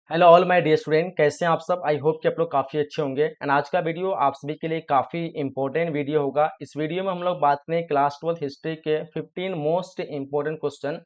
Hello all my dear student, कैसे हैं आप सब। आई होप कि आप लोग काफ़ी अच्छे होंगे। एंड आज का वीडियो आप सभी के लिए काफ़ी इंपॉर्टेंट वीडियो होगा। इस वीडियो में हम लोग बात करें क्लास 12 हिस्ट्री के 15 मोस्ट इंपॉर्टेंट क्वेश्चन,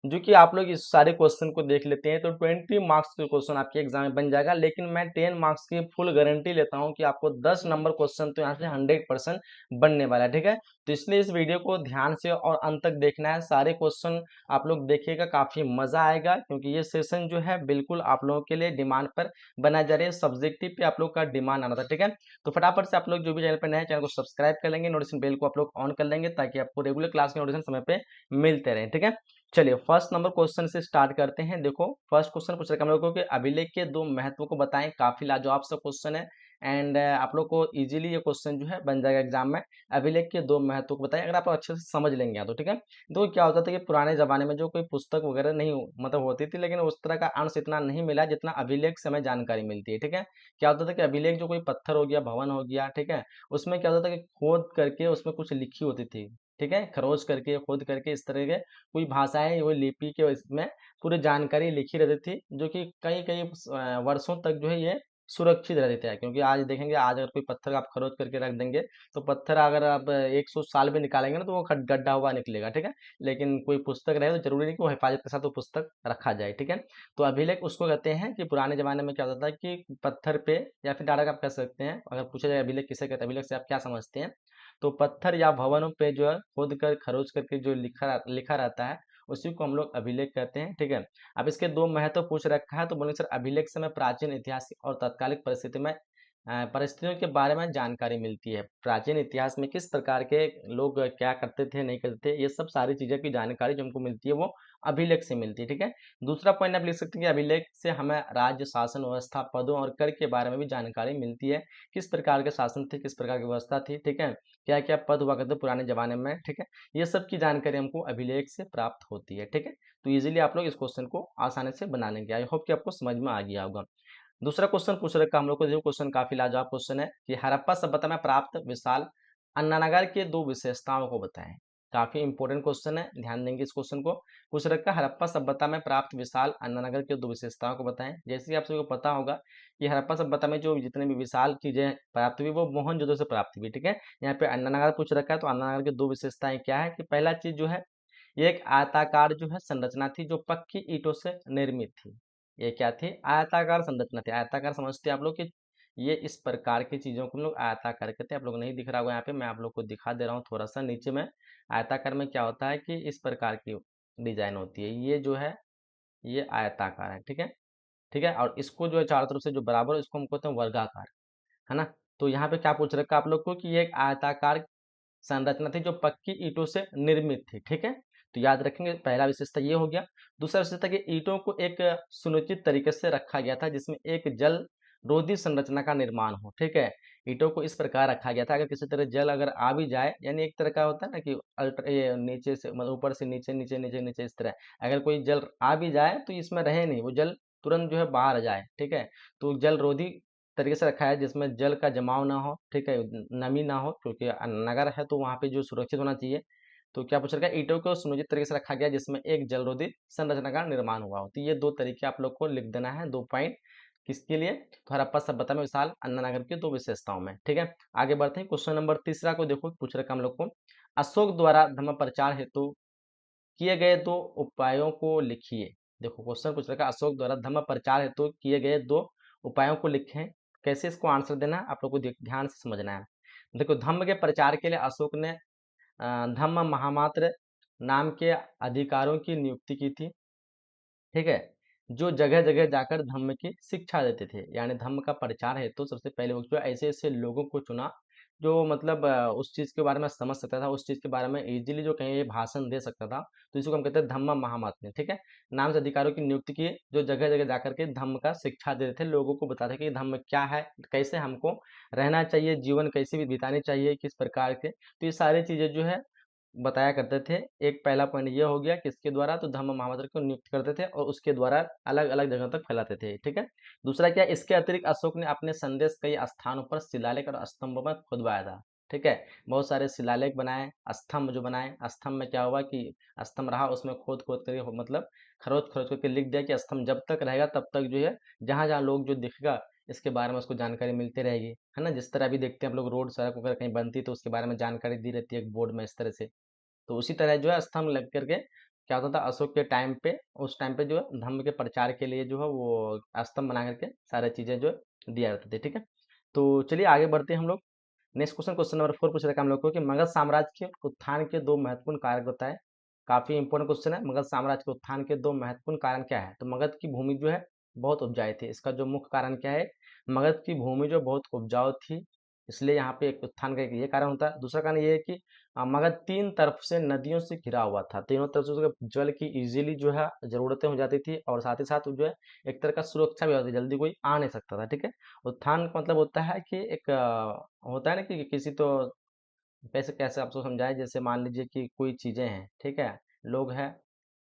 जो कि आप लोग इस सारे क्वेश्चन को देख लेते हैं तो 20 मार्क्स के क्वेश्चन आपके एग्जाम में बन जाएगा। लेकिन मैं 10 मार्क्स की फुल गारंटी लेता हूं कि आपको 10 नंबर क्वेश्चन तो यहाँ से 100% बनने वाला है। ठीक है, तो इसलिए इस वीडियो को ध्यान से और अंत तक देखना है। सारे क्वेश्चन आप लोग देखिएगा, काफी मजा आएगा, क्योंकि ये सेशन जो है बिल्कुल आप लोगों के लिए डिमांड पर बना जा रही है। सब्जेक्टिव पे आप लोग का डिमांड आना था। ठीक है, तो फटाफट से आप लोग जो भी चैनल पर नए, चैनल को सब्सक्राइब कर लेंगे, नोटिफिकेशन बेल को आप लोग ऑन कर लेंगे, ताकि आपको रेगुलर क्लास के नोटिफिकेशन समय पे मिलते रहे। ठीक है, चलिए फर्स्ट नंबर क्वेश्चन से स्टार्ट करते हैं। देखो, फर्स्ट क्वेश्चन पूछ रखा है हम लोगों को कि अभिलेख के दो महत्व को बताएं। काफी लाजवाब सा क्वेश्चन है। एंड आप लोग को इजीली ये क्वेश्चन जो है बन जाएगा एग्जाम में। अभिलेख के दो महत्व को बताएं, अगर आप अच्छे से समझ लेंगे तो। ठीक है, तो क्या होता था कि पुराने जमाने में जो कोई पुस्तक वगैरह नहीं मतलब होती थी, लेकिन उस तरह का अंश इतना नहीं मिला जितना अभिलेख से हमें जानकारी मिलती है। ठीक है, क्या होता था कि अभिलेख जो कोई पत्थर हो गया, भवन हो गया, ठीक है, उसमें क्या होता था कि खोद करके उसमें कुछ लिखी होती थी। ठीक है, खरोच करके, खोद करके, इस तरह के कोई भाषाएं, वो लिपि के इसमें पूरी जानकारी लिखी रहती थी, जो कि कई कई वर्षों तक जो है ये सुरक्षित रहती है। क्योंकि आज देखेंगे, आज अगर कोई पत्थर आप खरोच करके रख देंगे तो पत्थर अगर आप 100 साल भी निकालेंगे ना तो वो गड्ढा हुआ निकलेगा। ठीक है, लेकिन कोई पुस्तक रहे तो जरूरी नहीं कि वो हिफाजत के साथ वो पुस्तक रखा जाए। ठीक है, तो अभिलेख उसको कहते हैं कि पुराने जमाने में क्या होता था कि पत्थर पे, या फिर डायरेक्ट आप कह सकते हैं, अगर पूछा जाए अभिलेख किसे कहते हैं, अभिलेख से आप क्या समझते हैं, तो पत्थर या भवनों पे जो है खोद कर, खरोच करके जो लिखा रहता है, उसी को हम लोग अभिलेख कहते हैं। ठीक है, अब इसके दो महत्व पूछ रखा है, तो बोलेंगे सर अभिलेख से हमें प्राचीन इतिहास और तत्कालिक परिस्थिति में परिस्थितियों के बारे में जानकारी मिलती है। प्राचीन इतिहास में किस प्रकार के लोग क्या करते थे, नहीं करते थे, ये सब सारी चीजें की जानकारी जो हमको मिलती है वो अभिलेख से मिलती है। ठीक है, दूसरा पॉइंट आप लिख सकते हैं कि अभिलेख से हमें राज्य शासन व्यवस्था, पदों और कर के बारे में भी जानकारी मिलती है। किस प्रकार के शासन थे, किस प्रकार की व्यवस्था थी, ठीक है, क्या क्या पद हुआ करते पुराने जमाने में। ठीक है, ये सब की जानकारी हमको अभिलेख से प्राप्त होती है। ठीक है, तो इजीली आप लोग इस क्वेश्चन को आसानी से बना लेंगे। आई होप कि आपको समझ में आ गया होगा। दूसरा क्वेश्चन पूछ रखा हम लोग को, जो क्वेश्चन काफी लाजवाब क्वेश्चन है कि हड़प्पा सभ्यता में प्राप्त विशाल अन्नानगर के दो विशेषताओं को बताएं। काफी इंपॉर्टेंट क्वेश्चन है, ध्यान देंगे इस क्वेश्चन को। पूछ रखा हड़प्पा सभ्यता में प्राप्त विशाल अन्नानगर के दो विशेषताओं को बताएं। जैसे कि आप सभी को पता होगा कि हड़प्पा सभ्यता में जो जितने भी विशाल चीजें प्राप्त हुई वो मोहनजोदड़ो से प्राप्त हुई। ठीक है, यहाँ पे अन्नानगर पूछ रखा है, तो अन्नानगर की दो विशेषताएं क्या है कि पहला चीज जो है, ये एक आयताकार जो है संरचना थी, जो पक्की ईंटों से निर्मित थी। ये क्या थी? आयताकार संरचना थी। आयताकार समझते हैं आप लोग कि ये इस प्रकार की चीजों को हम लोग आयताकार कहते हैं। आप लोग नहीं दिख रहा होगा यहाँ पे, मैं आप लोग को दिखा दे रहा हूँ थोड़ा सा नीचे में। आयताकार में क्या होता है कि इस प्रकार की डिजाइन होती है। ये जो है ये आयताकार है। ठीक है, ठीक है, और इसको जो है चारों तरफ से जो बराबर है, इसको हम कहते हैं वर्गाकार, है ना। तो यहाँ पे क्या पूछ रखा है आप लोग को कि ये एक आयताकार संरचना थी जो पक्की ईंटों से निर्मित थी। ठीक है, तो याद रखेंगे, पहला विशेषता ये हो गया। दूसरा विशेषता कि ईंटों को एक सुनिश्चित तरीके से रखा गया था, जिसमें एक जल रोधी संरचना का निर्माण हो। ठीक है, ईंटों को इस प्रकार रखा गया था, अगर किसी तरह जल अगर आ भी जाए, यानी एक तरह का होता है ना कि अल्टर ये नीचे से मतलब ऊपर से नीचे, नीचे नीचे नीचे, इस तरह अगर कोई जल आ भी जाए तो इसमें रहे नहीं, वो जल तुरंत जो है बाहर आ जाए। ठीक है, तो जल रोधी तरीके से रखा है, जिसमें जल का जमाव ना हो, ठीक है, नमी ना हो, क्योंकि नगर है तो वहां पे जो सुरक्षित होना चाहिए। तो क्या पूछ रखा है, ईंटों को सुनियोजित तरीके से रखा गया जिसमें एक जलरोधी संरचना का निर्माण हुआ हो। तो ये दो तरीके आप लोग को लिख देना है, दो पॉइंट किसके लिए, तो हड़प्पा सभ्यता में विशाल अन्नानगर की दो विशेषताओं में। ठीक है, आगे बढ़ते हैं। क्वेश्चन नंबर तीसरा को देखो, पूछ रखा हम लोग को, अशोक द्वारा धर्म प्रचार हेतु किए गए दो उपायों को लिखिए। देखो क्वेश्चन पूछ रखा है, अशोक द्वारा धर्म प्रचार हेतु किए गए दो उपायों को लिखें। कैसे इसको आंसर देना है आप लोग को ध्यान से समझना है। देखो, धम्म के प्रचार के लिए अशोक ने धम्म महामात्र नाम के अधिकारों की नियुक्ति की थी। ठीक है, जो जगह जगह जाकर धम्म की शिक्षा देते थे, यानी धम्म का प्रचार है, तो सबसे पहले वो जो ऐसे ऐसे लोगों को चुना जो मतलब उस चीज के बारे में समझ सकता था, उस चीज के बारे में इजीली जो कहीं भाषण दे सकता था। तो इसको हम कहते हैं धम्म महामात्र। ठीक है, नाम से अधिकारियों की नियुक्ति की, जो जगह जगह जाकर के धम्म का शिक्षा देते थे, लोगों को बताते कि धम्म क्या है, कैसे हमको रहना चाहिए, जीवन कैसे भी बितानी चाहिए, किस प्रकार के, तो ये सारी चीजें जो है बताया करते थे। एक पहला पॉइंट ये हो गया, किसके द्वारा, तो धम्म महामंत्र को नियुक्त करते थे और उसके द्वारा अलग अलग जगह तक फैलाते थे। ठीक है, दूसरा क्या, इसके अतिरिक्त अशोक ने अपने संदेश कई स्थानों पर शिलालेख और स्तंभों में खुदवाया था। ठीक है। बहुत सारे शिलालेख बनाए, स्तंभ जो बनाए, स्तंभ में क्या हुआ कि स्तंभ रहा उसमें खोद खोद करके मतलब खरोच खरोच करके लिख दिया कि स्तंभ जब तक रहेगा तब तक जो है जहाँ जहाँ लोग जो दिखेगा इसके बारे में उसको जानकारी मिलती रहेगी, है ना। जिस तरह अभी देखते हैं हम लोग रोड सड़क वगैरह कहीं बनती है तो उसके बारे में जानकारी दी रहती है एक बोर्ड में इस तरह से। तो उसी तरह जो है स्तंभ लग करके क्या होता था अशोक के टाइम पे, उस टाइम पे जो है धर्म के प्रचार के लिए जो है वो स्तंभ बना करके सारी चीजें जो है दिया करते थे, ठीक है। तो चलिए आगे बढ़ते हैं हम लोग। नेक्स्ट क्वेश्चन, क्वेश्चन नंबर 4 पूछ रखा है हम लोग को कि मगध साम्राज्य के उत्थान के दो महत्वपूर्ण कारक बताएं। काफी इंपॉर्टेंट क्वेश्चन है। मगध साम्राज्य के उत्थान के दो महत्वपूर्ण कारण क्या है? तो मगध की भूमि जो है बहुत उपजाऊ थी। इसका जो मुख्य कारण क्या है? मगध की भूमि जो बहुत उपजाऊ थी, इसलिए यहाँ पे एक उत्थान का एक ये कारण होता है। दूसरा कारण ये है कि मगध तीन तरफ से नदियों से घिरा हुआ था, तीनों तरफ से उसके जल की इजीली जो है जरूरतें हो जाती थी और साथ ही साथ जो है एक तरह का सुरक्षा भी होती थी, जल्दी कोई आ नहीं सकता था, ठीक है। उत्थान का मतलब होता है कि एक होता है ना कि किसी तो कैसे कैसे आपको समझाएं, जैसे मान लीजिए कि कोई चीजें हैं, ठीक है, लोग हैं,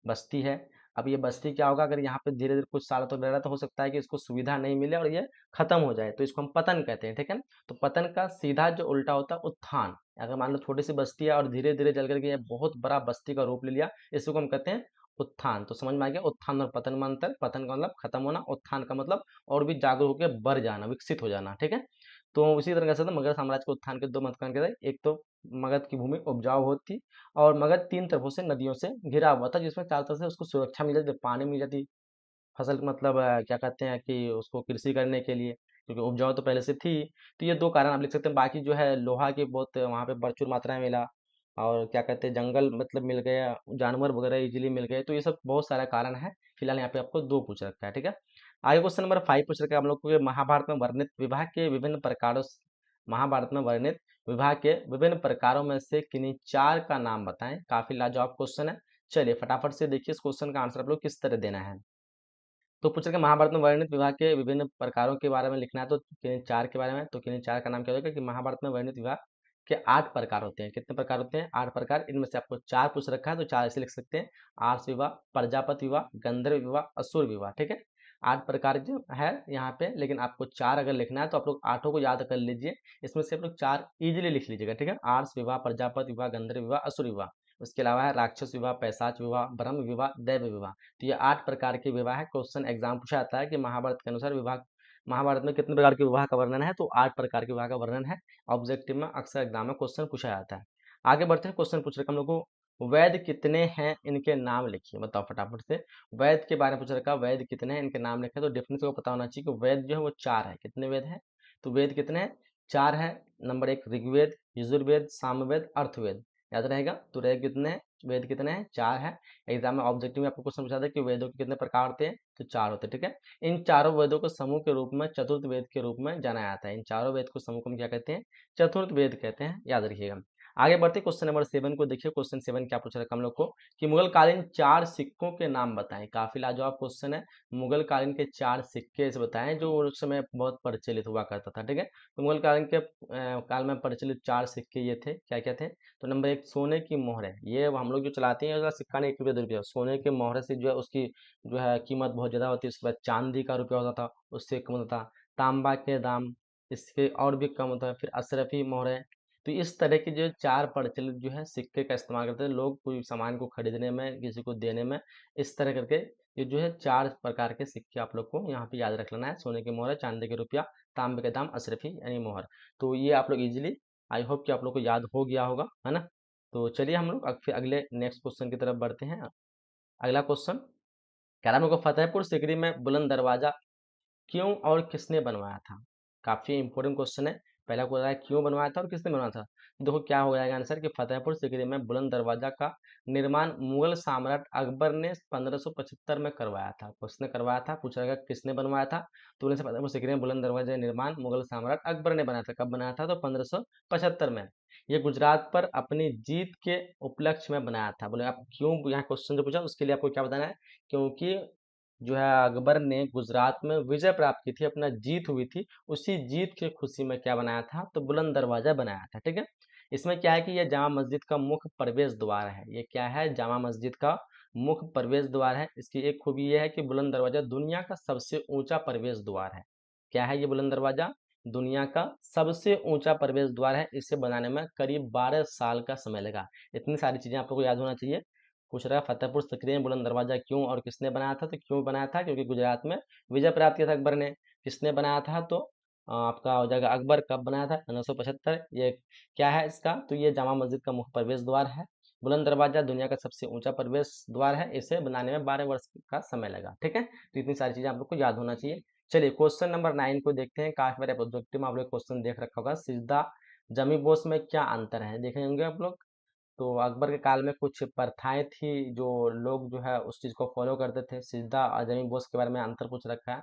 बस्ती है। अब ये बस्ती क्या होगा, अगर यहाँ पे धीरे धीरे कुछ सालों तक रह रहा तो हो सकता है कि इसको सुविधा नहीं मिले और ये खत्म हो जाए, तो इसको हम पतन कहते हैं, ठीक है ना। तो पतन का सीधा जो उल्टा होता है उत्थान। अगर मान लो छोटी सी बस्ती है और धीरे धीरे चल करके ये बहुत बड़ा बस्ती का रूप ले लिया, इसको हम कहते हैं उत्थान। तो समझ में आ गया उत्थान और पतन में अंतर। पतन का मतलब खत्म होना, उत्थान का मतलब और भी जागरूक होकर बढ़ जाना, विकसित हो जाना, ठीक है। तो उसी तरह से मगध साम्राज्य के उत्थान के दो महत्वपूर्ण कारण थे। एक तो मगध की भूमि उपजाऊ होती थी और मगध तीन तरफों से नदियों से घिरा हुआ था, जिसमें चारों तरफ से उसको सुरक्षा मिल जाती, पानी मिल जाती, फसल मतलब क्या कहते हैं कि उसको कृषि करने के लिए, क्योंकि उपजाऊ तो पहले से थी। तो ये दो कारण आप लिख सकते हैं। बाकी जो है लोहा की बहुत वहाँ पे प्रचुर मात्रा में मिला और क्या कहते हैं जंगल मतलब मिल गया, जानवर वगैरह इजीली मिल गए, तो ये सब बहुत सारा कारण है। फिलहाल यहाँ पे आपको दो पूछ रखा है, ठीक है। आगे क्वेश्चन नंबर 5 पूछ रखा है हम लोग को कि महाभारत में वर्णित विवाह के विभिन्न प्रकारों महाभारत में वर्णित विवाह के विभिन्न प्रकारों में से किन्हीं चार का नाम बताएं। काफी लाजवाब क्वेश्चन है। चलिए फटाफट से देखिए इस क्वेश्चन का आंसर आप लोग किस तरह देना है। तो पूछ रहे महाभारत में वर्णित विवाह के विभिन्न प्रकारों के बारे में लिखना है, तो किन्हीं चार के बारे में। तो किन्हीं चार का नाम क्या होगा कि महाभारत में वर्णित विवाह के 8 प्रकार होते हैं। कितने प्रकार होते हैं? 8 प्रकार। इनमें से आपको चार पूछ रखा है तो चार ऐसे लिख सकते हैं: आर्ष विवाह, प्रजापति विवाह, गंधर्व विवाह, असुर विवाह, ठीक है। 8 प्रकार जो है यहाँ पे, लेकिन आपको चार अगर लिखना है तो आप लोग आठों को याद कर लीजिए। इसमें से आप लोग चार इजीली लिख लीजिएगा, ठीक है। आर्ष विवाह, प्रजापति विवाह, गंधर्व विवाह, असुर विवाह। उसके अलावा है राक्षस विवाह, पैशाच विवाह, ब्रह्म विवाह, दैव विवाह। तो ये 8 प्रकार के विवाह है। क्वेश्चन एग्जाम पूछा जाता है कि महाभारत के अनुसार विवाह महाभारत में कितने प्रकार के विवाह का वर्णन है, तो 8 प्रकार के विवाह का वर्णन है। ऑब्जेक्टिव में अक्सर एग्जाम में क्वेश्चन पूछा जाता है। आगे बढ़ते हैं। क्वेश्चन पूछ रखा हम लोग को वैद कितने हैं, इनके नाम लिखिए। बताओ फटाफट से। वैद के बारे में पूछ रखा, वैद कितने हैं, इनके नाम लिखे। तो डेफिनेटली को पता होना चाहिए कि वैद जो है वो चार है। कितने वेद हैं? तो वेद कितने हैं? चार है। नंबर एक ऋग्वेद, यजुर्वेद, सामवेद, अर्थवेद। याद रहेगा। तो रह कितने हैं? वेद कितने हैं? चार है। एग्जाम में ऑब्जेक्टिव में आपको क्वेश्चन पूछा था कि वेदों के कितने प्रकार होते हैं, तो चार होते हैं, ठीक है। इन चारों वेदों को समूह के रूप में चतुर्थ वेद के रूप में जाना जाता है। इन चारों वेद को समूह को हम क्या कहते हैं? चतुर्थ वेद कहते हैं, याद रखिएगा। आगे बढ़ते क्वेश्चन नंबर 7 को देखिए। क्वेश्चन 7 क्या पूछ रखा हम लोग को कि मुगल कालीन चार सिक्कों के नाम बताएं। काफी लाजवाब क्वेश्चन है। मुगल कालीन के चार सिक्के से बताएं जो उस समय बहुत प्रचलित हुआ करता था, ठीक है। तो मुगल कालीन के काल में प्रचलित चार सिक्के ये थे, क्या क्या थे? तो नंबर एक सोने की मोहर है। ये हम लोग जो चलाते हैं उसका सिक्का नहीं, 1 रुपया 2 रुपया। सोने के मोहर से जो है उसकी जो है कीमत बहुत ज्यादा होती है। उसके बाद चांदी का रुपया होता था, उससे कम होता था। तांबा के दाम इसके और भी कम होता है। फिर अशरफी मोहर है। तो इस तरह की जो चार प्रचलित जो है सिक्के का इस्तेमाल करते हैं लोग कोई सामान को खरीदने में, किसी को देने में। इस तरह करके ये जो है चार प्रकार के सिक्के आप लोग को यहाँ पे याद रख लेना है। सोने की मोहर, चांदी के रुपया, तांबे के दाम, अशरफी यानी मोहर। तो ये आप लोग इजीली, आई होप कि आप लोग को याद हो गया होगा, है ना। तो चलिए हम लोग फिर अगले नेक्स्ट क्वेश्चन की तरफ बढ़ते हैं। अगला क्वेश्चन कह रहा है हम लोग को फतेहपुर सीकरी में बुलंद दरवाजा क्यों और किसने बनवाया था? काफी इंपॉर्टेंट क्वेश्चन है। पहला क्वेश्चन है क्यों बनवाया था और किसने बनवाया था। देखो क्या हो जाएगा आंसर कि फतेहपुर सीकरी में बुलंद दरवाजा का निर्माण मुगल सम्राट अकबर ने 1575 में करवाया था। किसने करवाया था पूछा जाएगा, किसने बनवाया था। तो उन्हें फतेहपुर सीकरी में बुलंद दरवाजा का निर्माण मुगल सम्राट अकबर ने बनाया था। कब बनाया था? तो 1575 में। ये गुजरात पर अपनी जीत के उपलक्ष्य में बनाया था। बोले आप क्यों यहाँ क्वेश्चन जो पूछा उसके लिए आपको क्या बताना है? क्योंकि जो है अकबर ने गुजरात में विजय प्राप्त की थी, अपना जीत हुई थी, उसी जीत की खुशी में क्या बनाया था? तो बुलंद दरवाजा बनाया था, ठीक है। इसमें क्या है कि यह जामा मस्जिद का मुख्य प्रवेश द्वार है। ये क्या है? जामा मस्जिद का मुख्य प्रवेश द्वार है। इसकी एक खूबी यह है कि बुलंद दरवाजा दुनिया का सबसे ऊंचा प्रवेश द्वार है। क्या है ये बुलंद दरवाजा? दुनिया का सबसे ऊंचा प्रवेश द्वार है, इसे बनाने में करीब 12 साल का समय लगा। इतनी सारी चीजें आप लोग को याद होना चाहिए। पूछ रहा है फतेहपुर सीकरी में बुलंद दरवाजा क्यों और किसने बनाया था, तो क्यों बनाया था क्योंकि गुजरात में विजय प्राप्त किया था अकबर ने। किसने बनाया था, तो आपका हो जाएगा अकबर। कब बनाया था, 975। ये क्या है इसका, तो ये जामा मस्जिद का मुख्य प्रवेश द्वार है। बुलंद दरवाजा दुनिया का सबसे ऊंचा प्रवेश द्वार है, इसे बनाने में 12 वर्ष का समय लगा। ठीक है, तो इतनी सारी चीजें आप लोग को याद होना चाहिए। चलिए क्वेश्चन नंबर 9 को देखते हैं। काफी बार ऑब्जेक्टिव में आप लोग क्वेश्चन देख रखा होगा, सिजदा जमी बोस में क्या अंतर है, देखे होंगे आप लोग। तो अकबर के काल में कुछ प्रथाएं थी, जो लोग जो है उस चीज को फॉलो करते थे। सिजदा और जमी बोस के बारे में अंतर पूछ रखा है,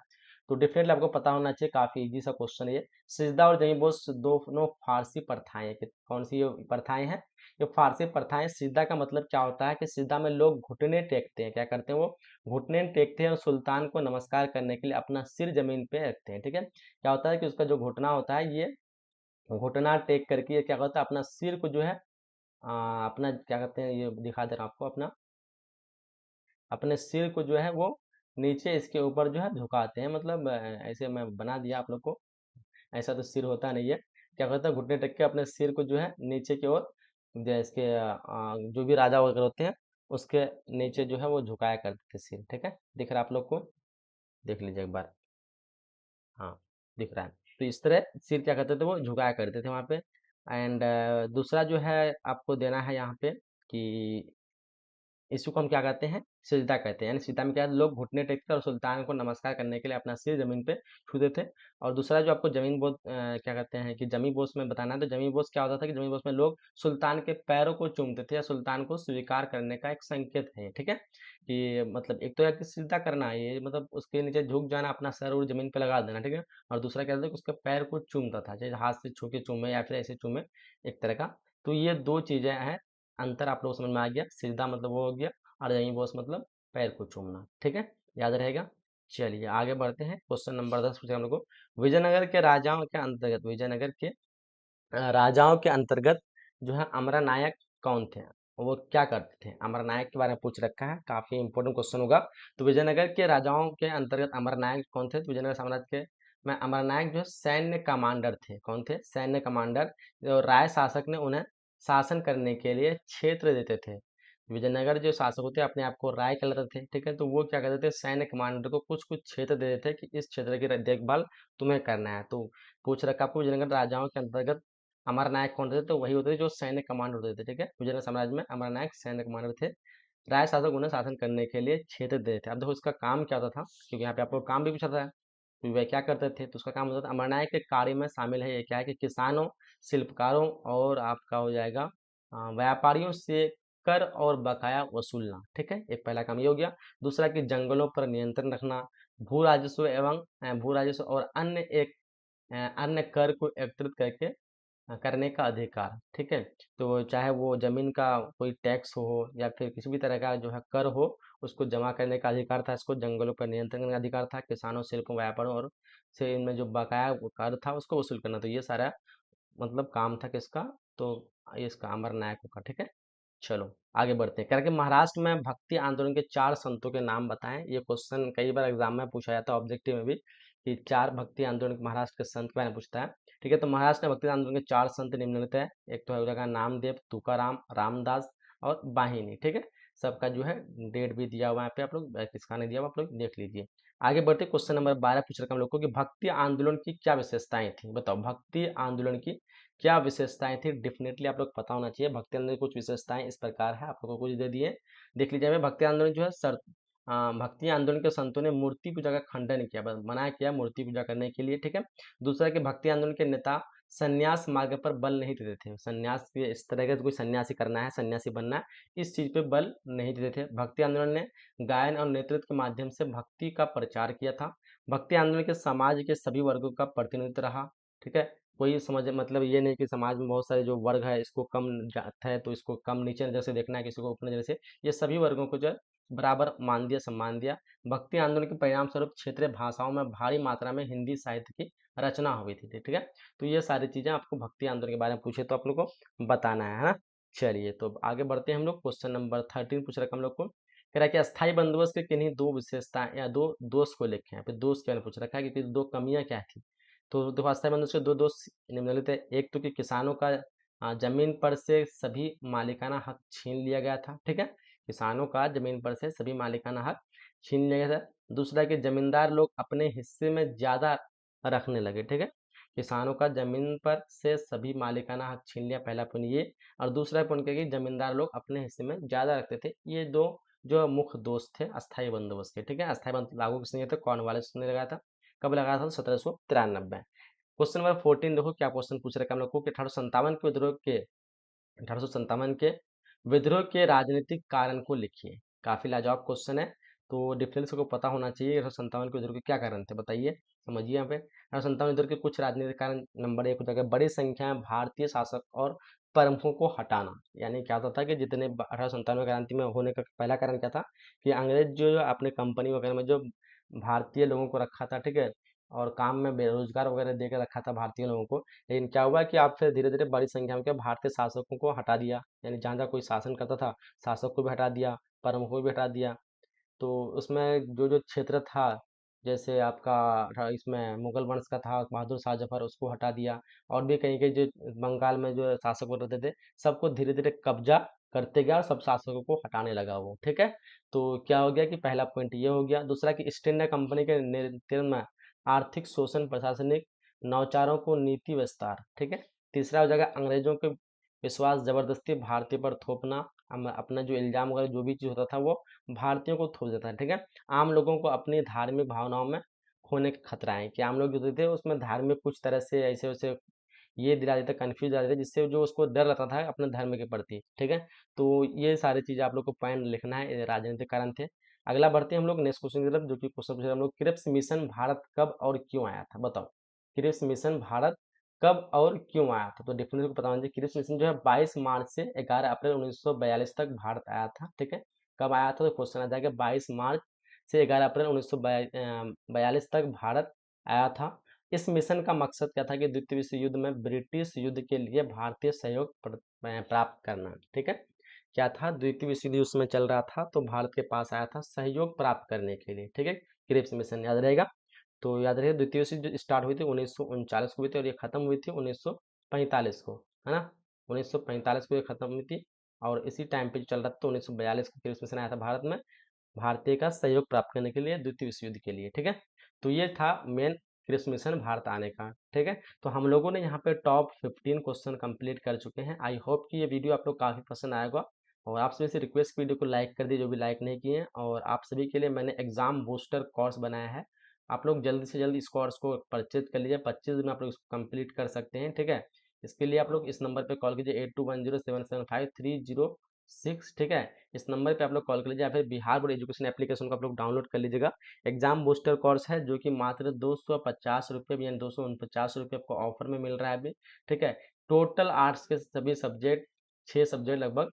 तो डेफिनेटली आपको पता होना चाहिए। काफी इजी सा क्वेश्चन ये। सिजदा और जमी बोस दोनों फारसी प्रथाएं हैं। कौन सी ये प्रथाएं हैं, ये फारसी प्रथाएं। सिजदा का मतलब क्या होता है कि सिजदा में लोग घुटने टेकते हैं। क्या करते हैं, वो घुटने टेकते हैं और सुल्तान को नमस्कार करने के लिए अपना सिर जमीन पे रखते हैं। ठीक है, क्या होता है कि उसका जो घुटना होता है, ये घुटना टेक करके ये क्या होता है, अपना सिर को जो है अपना क्या कहते हैं, ये दिखा दे रहा हूं आपको, अपना अपने सिर को जो है वो नीचे इसके ऊपर जो है झुकाते हैं। मतलब ऐसे मैं बना दिया आप लोग को, ऐसा तो सिर होता नहीं है। क्या करता है, घुटने टेक के अपने सिर को जो है नीचे की ओर, जो इसके जो भी राजा वगैरह होते हैं उसके नीचे जो है वो झुकाया करते थे सिर। ठीक है, दिख रहा है आप लोग को, देख लीजिए एक बार। हाँ, दिख रहा है। तो इस तरह सिर क्या करते थे, वो झुकाया करते थे वहां पे। एंड दूसरा जो है आपको देना है यहाँ पे कि इसी को हम क्या कहते हैं, सिजदा कहते हैं। यानी सिजदा में क्या है, लोग घुटने टेकते थे और सुल्तान को नमस्कार करने के लिए अपना सिर जमीन पे छूते थे। और दूसरा जो आपको जमीन बोस क्या कहते हैं कि जमी बोस में बताना है, तो जमी बोस क्या होता था कि जमी बोस में लोग सुल्तान के पैरों को चूमते थे या सुल्तान को स्वीकार करने का एक संकेत है। ठीक है, कि मतलब एक तो है कि सिजदा करना है, ये मतलब उसके नीचे झुक जाना, अपना सर और जमीन पे लगा देना। ठीक है, और दूसरा क्या था कि उसके पैर को चूमता था, चाहे हाथ से छू के चूमे या फिर ऐसे चूमे, एक तरह का। तो ये दो चीजें हैं, अंतर आप लोग को समझ में आ गया। सिजदा मतलब वो हो गया, और यहीं बॉस मतलब पैर को चूमना। ठीक है, याद रहेगा। चलिए आगे बढ़ते हैं। क्वेश्चन नंबर 10 पूछा हम लोग को, विजयनगर के राजाओं के अंतर्गत, विजयनगर के राजाओं के अंतर्गत जो है अमरा नायक कौन थे, वो क्या करते थे। अमर नायक के बारे में पूछ रखा है, काफी इंपोर्टेंट क्वेश्चन होगा। तो विजयनगर के राजाओं के अंतर्गत अमर नायक कौन थे, तो विजयनगर साम्राज्य के में अमर नायक जो है सैन्य कमांडर थे। कौन थे, सैन्य कमांडर। जो राय शासक ने उन्हें शासन करने के लिए क्षेत्र देते थे। विजयनगर जो शासक होते अपने आप को राय कहलाते थे। ठीक है, तो वो क्या करते थे, सैन्य कमांडर को कुछ कुछ क्षेत्र दे देते कि इस क्षेत्र की देखभाल तुम्हें करना है। तो पूछ रखा आपको, विजयनगर राजाओं के अंतर्गत अमर नायक कौन थे, तो वही होते थे जो सैन्य कमांडर होते थे। ठीक है, विजयनगर साम्राज्य में अमर नायक सैन्य कमांडर थे। राय शासक उन्हें शासन करने के लिए क्षेत्र देते थे। अब देखो इसका काम क्या होता था, क्योंकि यहाँ पे आपको काम भी पूछा था, तो वह क्या करते थे, तो उसका काम होता था अमर नायक के कार्य में शामिल है। ये क्या है कि किसानों, शिल्पकारों और आपका हो जाएगा व्यापारियों से कर और बकाया वसूलना। ठीक है, एक पहला काम ये हो गया। दूसरा कि जंगलों पर नियंत्रण रखना, भू राजस्व एवं भू राजस्व और अन्य कर को एकत्रित करके करने का अधिकार। ठीक है, तो चाहे वो जमीन का कोई टैक्स हो या फिर किसी भी तरह का जो है कर हो, उसको जमा करने का अधिकार था। इसको जंगलों पर नियंत्रण करने का अधिकार था। किसानों, शिल्पों, व्यापारों और से इनमें जो बकाया वो कर था उसको वसूल करना। तो ये सारा मतलब काम था किसका, तो ये इसका अमर नायकों का। ठीक है, चलो आगे बढ़ते हैं। करके महाराष्ट्र में भक्ति आंदोलन के 4 संतों के नाम बताएं। ये क्वेश्चन कई बार एग्जाम में पूछा जाता है, ऑब्जेक्टिव में भी, कि 4 भक्ति आंदोलन के महाराष्ट्र के संत के बारे में पूछता है। ठीक है, तो महाराष्ट्र में भक्ति आंदोलन के 4 संत निम्नलिखित है। एक तो है उनका नामदेव, तुकाराम, रामदास और बाहिनी। ठीक है, सबका जो है डेट भी दिया हुआ है यहाँ पे, आप लोग किसका नहीं दिया हुआ आप लोग देख लीजिए। आगे बढ़ते, क्वेश्चन नंबर 12 पूछ रखा हम लोग को कि भक्ति आंदोलन की क्या विशेषताएं थी, बताओ भक्ति आंदोलन की क्या विशेषताएं थी। डेफिनेटली आप लोग पता होना चाहिए। भक्ति आंदोलन की कुछ विशेषताएं इस प्रकार है, आप लोगों को कुछ दे दिए, देख लीजिए। हमें भक्ति आंदोलन जो है भक्ति आंदोलन के संतों ने मूर्ति पूजा का खंडन किया, मना किया मूर्ति पूजा करने के लिए। ठीक है, दूसरा कि भक्ति आंदोलन के नेता संन्यास मार्ग पर बल नहीं देते थे। संन्यास के इस तरह का कोई सन्यासी करना है, सन्यासी बनना है, इस चीज पे बल नहीं देते थे। भक्ति आंदोलन ने गायन और नेतृत्व के माध्यम से भक्ति का प्रचार किया था। भक्ति आंदोलन के समाज के सभी वर्गों का प्रतिनिधित्व रहा। ठीक है, कोई समझ मतलब ये नहीं कि समाज में बहुत सारे जो वर्ग है, इसको कम जात है तो इसको कम नीचे नजर से देखना है, किसी को ऊपर नजर से। ये सभी वर्गों को जो है बराबर मान दिया, सम्मान दिया। भक्ति आंदोलन के परिणाम स्वरूप क्षेत्रीय भाषाओं में भारी मात्रा में हिंदी साहित्य की रचना हुई थी। ठीक है, तो ये सारी चीजें आपको भक्ति आंदोलन के बारे में पूछे तो आप लोग को बताना है ना। चलिए तो आगे बढ़ते हैं हम लोग। क्वेश्चन नंबर 13 पूछ रखा हम लोग को, कह रहा है कि अस्थायी बंदोबस्त के किन्हीं दो विशेषताएं या दो दोष को लिखें। यहाँ पे दोष क्या पूछ रखा है कि दो कमियां क्या थी। तो देखो अस्थायी बंदोबस्त के दो दोष निम्नलिखित है। एक तो कि किसानों का जमीन पर से सभी मालिकाना हक छीन लिया गया था, ठीक है। किसानों का जमीन पर से सभी मालिकाना हक छीन लिया गया था। दूसरा कि जमींदार लोग अपने हिस्से में ज्यादा रखने लगे, ठीक है। किसानों का जमीन पर से सभी मालिकाना हक छीन लिया, पहला पॉइंट ये। और दूसरा पॉइंट क्या कि जमींदार लोग अपने हिस्से में ज्यादा रखते थे। ये दो जो मुख्य दोष थे अस्थायी बंदोबस्त के, ठीक है। अस्थायी बंदोबस्त लागू किसने किया था? कॉर्नवालिस ने लगाया था। कब लगाया था? 1793। क्वेश्चन नंबर 14 देखो क्या क्वेश्चन पूछ रखा है हम लोग को कि 1857 के विद्रोह के राजनीतिक कारण को लिखिए। काफी लाजवाब क्वेश्चन है। तो डिफरेंस को पता होना चाहिए। 1857 के विद्रोह के क्या कारण थे बताइए, समझिए यहाँ पे। 1857 विद्रोह के कुछ राजनीतिक कारण, नंबर 1 हो जाएगा बड़ी संख्या में भारतीय शासक और प्रमुखों को हटाना। यानी क्या होता था कि जितने 1857 क्रांति में होने का पहला कारण क्या था कि अंग्रेज जो अपने कंपनी वगैरह में जो भारतीय लोगों को रखा था, ठीक है, और काम में बेरोजगार वगैरह देकर रखा था भारतीय लोगों को। लेकिन क्या हुआ कि आप फिर धीरे धीरे बड़ी संख्या में क्या भारतीय शासकों को हटा दिया। यानी जहाँ जहाँ कोई शासन करता था शासक को भी हटा दिया, प्रमुख को भी हटा दिया। तो उसमें जो जो क्षेत्र था, जैसे आपका इसमें मुगल वंश का था बहादुर शाह जफर, उसको हटा दिया। और भी कहीं कहीं जो बंगाल में जो शासक रहते थे सबको धीरे धीरे कब्जा करते गया और सब शासकों को हटाने लगा वो, ठीक है। तो क्या हो गया कि पहला पॉइंट ये हो गया। दूसरा कि ईस्ट इंडिया कंपनी के नेतृत्व में आर्थिक शोषण, प्रशासनिक नौचारों को नीति विस्तार, ठीक है। तीसरा हो जाएगा अंग्रेजों के विश्वास जबरदस्ती भारतीय पर थोपना। अपना जो इल्जाम वगैरह जो भी चीज होता था वो भारतीयों को थोप देता है, ठीक है। आम लोगों को अपनी धार्मिक भावनाओं में खोने का खतरा है कि आम लोग जो थे उसमें धार्मिक कुछ तरह से ऐसे वैसे ये दिला देते, कंफ्यूज दिला देते, जिससे जो उसको डर रहता था अपने धर्म के प्रति, ठीक है। तो ये सारी चीजें आप लोग को पॉइंट लिखना है, ये राजनीतिक कारण थे। अगला बढ़ते हैं हम लोग नेक्स्ट क्वेश्चन की तरफ, जो कि क्वेश्चन पूछा हम लोग, क्रिप्स मिशन भारत कब और क्यों आया था? बताओ, क्रिप्स मिशन भारत कब और क्यों आया था? तो डिफिनेशन को पता होना चाहिए। क्रिप्स मिशन जो है 22 मार्च से 11 अप्रैल 1942 तक भारत आया था, ठीक है। कब आया था? तो क्वेश्चन आ जाएगा 22 मार्च से 11 अप्रैल 1942 तक भारत आया था। इस मिशन का मकसद क्या था कि द्वितीय विश्व युद्ध में ब्रिटिश युद्ध के लिए भारतीय सहयोग प्राप्त करना, ठीक है। क्या था? द्वितीय विश्व युद्ध उसमें चल रहा था तो भारत के पास आया था सहयोग प्राप्त करने के लिए, ठीक है। क्रिप्स मिशन याद रहेगा। तो याद रहे द्वितीय विश्व युद्ध स्टार्ट हुई थी 1939 को हुई थी और ये खत्म हुई थी 1945 को, है ना। 1945 को ये खत्म हुई थी और इसी टाइम पे जो चल रहा था तो 1942 को क्रिप्स मिशन आया था भारत में, भारतीय का सहयोग प्राप्त करने के लिए द्वितीय विश्व युद्ध के लिए, ठीक है। तो ये था मेन क्रिप्स मिशन भारत आने का, ठीक है। तो हम लोगों ने यहाँ पे टॉप 15 क्वेश्चन कंप्लीट कर चुके हैं। आई होप कि ये वीडियो आप लोग काफ़ी पसंद आएगा और आप सभी से रिक्वेस्ट वीडियो को लाइक कर दिए जो भी लाइक नहीं किए हैं। और आप सभी के लिए मैंने एग्जाम बूस्टर कोर्स बनाया है, आप लोग जल्दी से जल्दी इस कोर्स को परचेज कर लीजिए। 25 दिन में आप लोग इसको कंप्लीट कर सकते हैं, ठीक है। इसके लिए आप लोग इस नंबर पे कॉल कीजिए 8210775306, ठीक है। इस नंबर पे आप लोग कॉल कर लीजिए या फिर बिहार बोर्ड एजुकेशन एप्लीकेशन को आप लोग डाउनलोड कर लीजिएगा। एग्जाम बूस्टर कोर्स है जो कि मात्र 250 रुपये यानी 249 रुपये आपको ऑफर में मिल रहा है अभी, ठीक है। टोटल आर्ट्स के सभी सब्जेक्ट, 6 सब्जेक्ट लगभग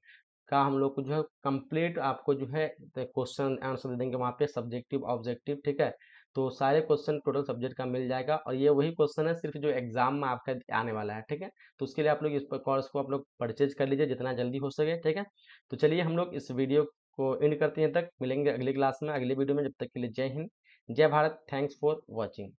का हम लोग को जो है कंप्लीट आपको जो है क्वेश्चन आंसर दे देंगे वहाँ पे, सब्जेक्टिव ऑब्जेक्टिव, ठीक है। तो सारे क्वेश्चन टोटल सब्जेक्ट का मिल जाएगा और ये वही क्वेश्चन है सिर्फ जो एग्जाम में आपका आने वाला है, ठीक है। तो उसके लिए आप लोग इस कोर्स को आप लोग परचेज कर लीजिए जितना जल्दी हो सके, ठीक है। तो चलिए हम लोग इस वीडियो को एंड करते हैं, तक मिलेंगे अगली क्लास में अगली वीडियो में। जब तक के लिए जय हिंद, जय भारत, थैंक्स फॉर वॉचिंग।